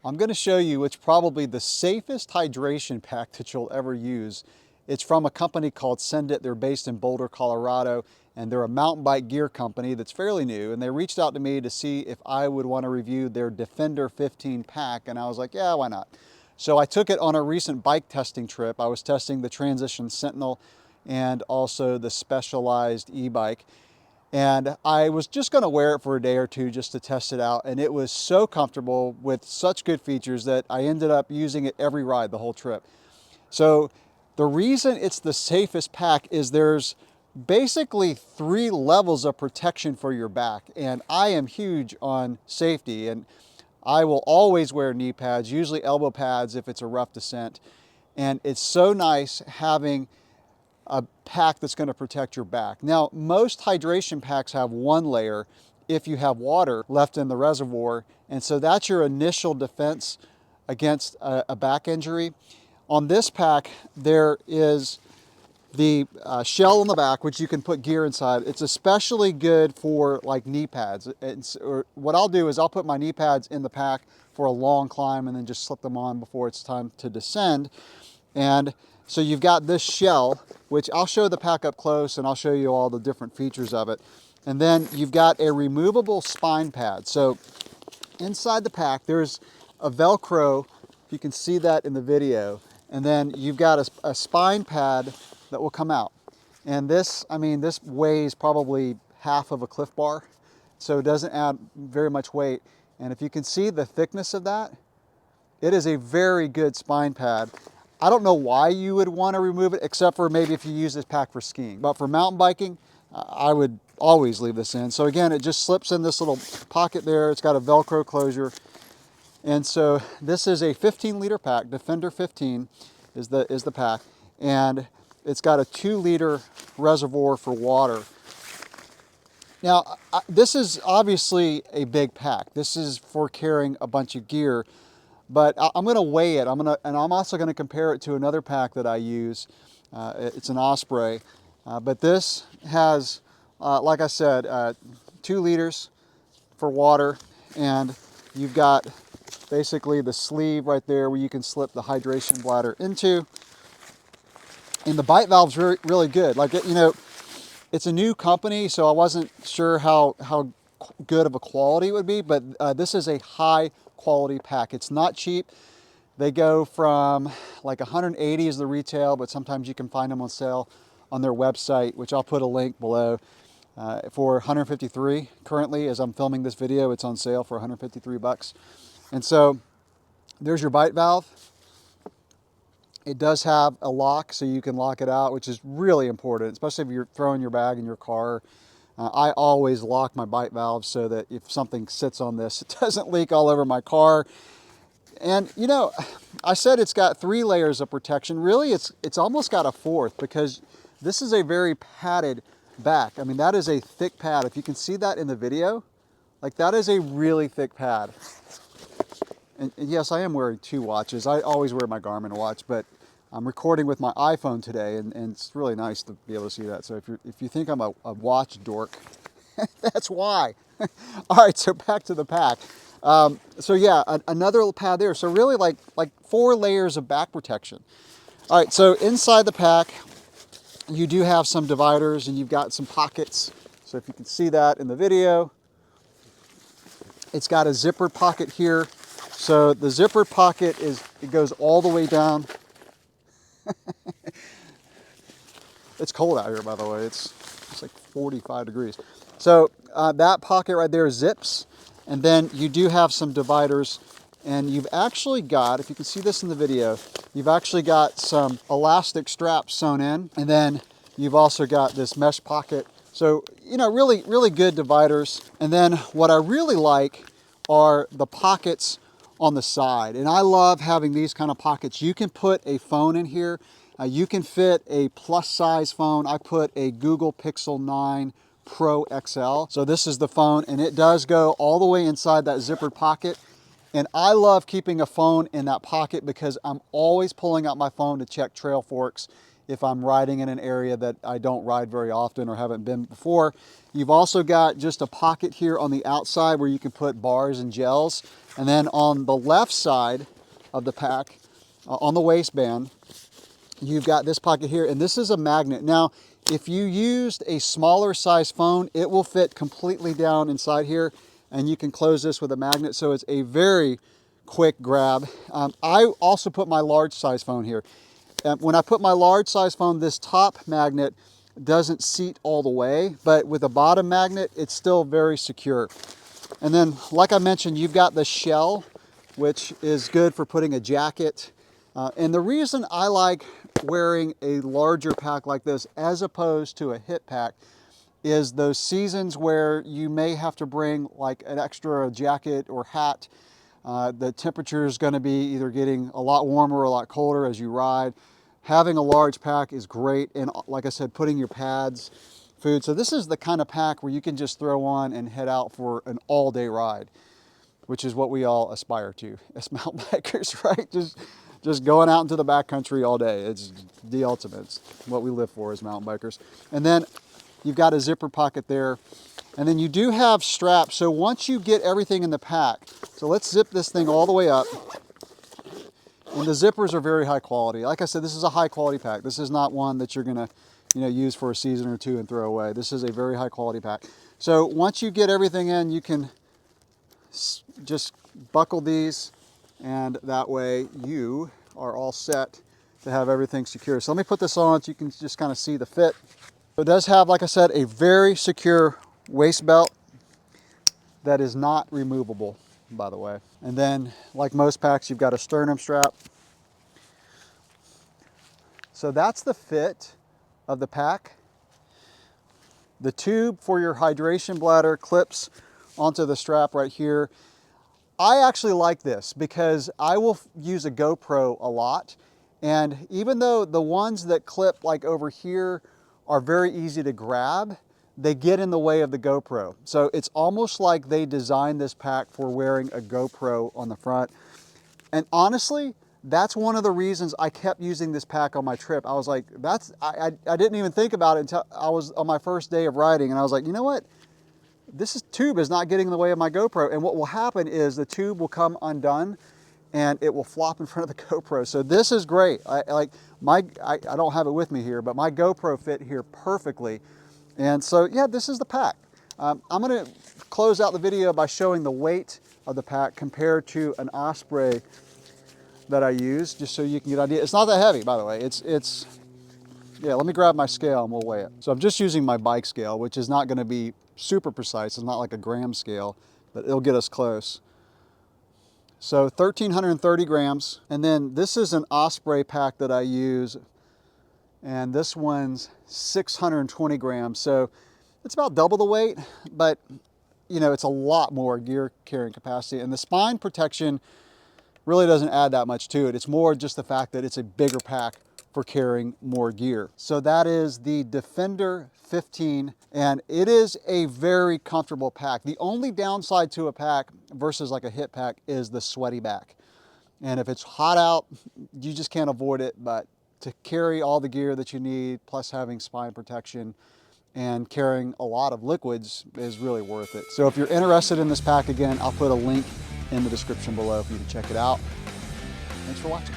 I'm going to show you it's probably the safest hydration pack that you'll ever use. It's from a company called SendIt. They're based in Boulder, Colorado, and they're a mountain bike gear company that's fairly new. And they reached out to me to see if I would want to review their Defender 15 pack, and I was like, yeah, why not? So I took it on a recent bike testing trip. I was testing the Transition Sentinel and also the Specialized e-bike. And I was just going to wear it for a day or two just to test it out. And it was so comfortable with such good features that I ended up using it every ride the whole trip. So the reason it's the safest pack is there's basically 3 levels of protection for your back. And I am huge on safety, and I will always wear knee pads, usually elbow pads if it's a rough descent. And it's so nice having a pack that's going to protect your back. Now, most hydration packs have 1 layer if you have water left in the reservoir, and so that's your initial defense against a back injury. On this pack, there is the shell on the back, which you can put gear inside. It's especially good for like knee pads. What I'll do is I'll put my knee pads in the pack for a long climb and then just slip them on before it's time to descend. And so you've got this shell, which I'll show the pack up close and I'll show you all the different features of it. And then you've got a removable spine pad. So inside the pack, there's a Velcro, if you can see that in the video. And then you've got a spine pad that will come out. And this, I mean, this weighs probably half of a Cliff Bar, so it doesn't add very much weight. And if you can see the thickness of that, it is a very good spine pad. I don't know why you would want to remove it, except for maybe if you use this pack for skiing. But for mountain biking, I would always leave this in. So again, it just slips in this little pocket there. It's got a Velcro closure. And so this is a 15-liter pack. Defender 15 is the pack. And it's got a 2-liter reservoir for water. Now, this is obviously a big pack. This is for carrying a bunch of gear, but I'm going to weigh it. And I'm also going to compare it to another pack that I use. It's an Osprey, but this has, like I said, 2 liters for water, and you've got basically the sleeve right there where you can slip the hydration bladder into. And the bite valve's really good. Like, you know, it's a new company, so I wasn't sure how good of a quality it would be, but this is a high quality pack. It's not cheap. They go from like 180 is the retail, but sometimes you can find them on sale on their website, which I'll put a link below, for 153. Currently, as I'm filming this video, it's on sale for 153 bucks. And so there's your bite valve. It does have a lock, so you can lock it out, which is really important, especially if you're throwing your bag in your car. I always lock my bite valve so that if something sits on this, it doesn't leak all over my car. And you know, I said it's got 3 layers of protection. Really, it's almost got a 4th, because this is a very padded back. I mean, that is a thick pad. If you can see that in the video, like, that is a really thick pad. And yes, I am wearing 2 watches. I always wear my Garmin watch, but I'm recording with my iPhone today, and it's really nice to be able to see that. So if you think I'm a watch dork, that's why. All right, so back to the pack. So yeah, another little pad there. So really like 4 layers of back protection. All right, so inside the pack, you do have some dividers, and you've got some pockets. So if you can see that in the video, it's got a zippered pocket here. So the zippered pocket it goes all the way down. It's cold out here, by the way. It's like 45 degrees. So that pocket right there zips, and then you do have some dividers, and you've actually got, if you can see this in the video, you've actually got some elastic straps sewn in, and then you've also got this mesh pocket. So, you know, really, really good dividers. And then what I really like are the pockets on the side. And I love having these kind of pockets. You can put a phone in here. You can fit a plus size phone. I put a Google Pixel 9 Pro XL. So this is the phone, and it does go all the way inside that zippered pocket. And I love keeping a phone in that pocket because I'm always pulling out my phone to check trail forks if I'm riding in an area that I don't ride very often or haven't been before. You've also got just a pocket here on the outside where you can put bars and gels. And then on the left side of the pack, on the waistband, you've got this pocket here, and this is a magnet. Now, if you used a smaller size phone, it will fit completely down inside here, and you can close this with a magnet, so it's a very quick grab. I also put my large size phone here. When I put my large size phone, this top magnet doesn't seat all the way, but with a bottom magnet, it's still very secure. And then, like I mentioned, you've got the shell, which is good for putting a jacket. And the reason I like wearing a larger pack like this as opposed to a hip pack is those seasons where you may have to bring like an extra jacket or hat. The temperature is going to be either getting a lot warmer or a lot colder as you ride. Having a large pack is great, and like I said, putting your pads, food. So this is the kind of pack where you can just throw on and head out for an all-day ride, which is what we all aspire to as mountain bikers, right? Just going out into the backcountry all day. It's the ultimate. It's what we live for as mountain bikers. And then you've got a zipper pocket there. And then you do have straps. So once you get everything in the pack, so let's zip this thing all the way up. And the zippers are very high quality. Like I said, this is a high quality pack. This is not one that you're gonna, use for a season or two and throw away. This is a very high quality pack. So once you get everything in, you can just buckle these, and that way you are all set to have everything secure. So let me put this on so you can just kind of see the fit. It does have, like I said, a very secure waist belt that is not removable, by the way. And then, like most packs, you've got a sternum strap. So that's the fit of the pack. The tube for your hydration bladder clips onto the strap right here. I actually like this because I will use a GoPro a lot. And even though the ones that clip like over here are very easy to grab, they get in the way of the GoPro. So it's almost like they designed this pack for wearing a GoPro on the front. And honestly, that's one of the reasons I kept using this pack on my trip. I was like, I didn't even think about it until I was on my first day of riding, and I was like, you know what? Tube is not getting in the way of my GoPro. And what will happen is the tube will come undone and it will flop in front of the GoPro. So this is great. I don't have it with me here, but my GoPro fit here perfectly. And so, yeah, this is the pack. I'm gonna close out the video by showing the weight of the pack compared to an Osprey that I use, just so you can get an idea. It's not that heavy, by the way. Yeah, let me grab my scale and we'll weigh it. So I'm just using my bike scale, which is not gonna be super precise. It's not like a gram scale, but it'll get us close. So 1,330 grams. And then this is an Osprey pack that I use, and this one's 620 grams. So it's about double the weight, but it's a lot more gear carrying capacity. And the spine protection really doesn't add that much to it. It's more just the fact that it's a bigger pack for carrying more gear. So that is the Defender 15, and it is a very comfortable pack. The only downside to a pack versus like a hip pack is the sweaty back. And if it's hot out, you just can't avoid it, but to carry all the gear that you need, plus having spine protection and carrying a lot of liquids is really worth it. So if you're interested in this pack, again, I'll put a link in the description below for you to check it out. Thanks for watching.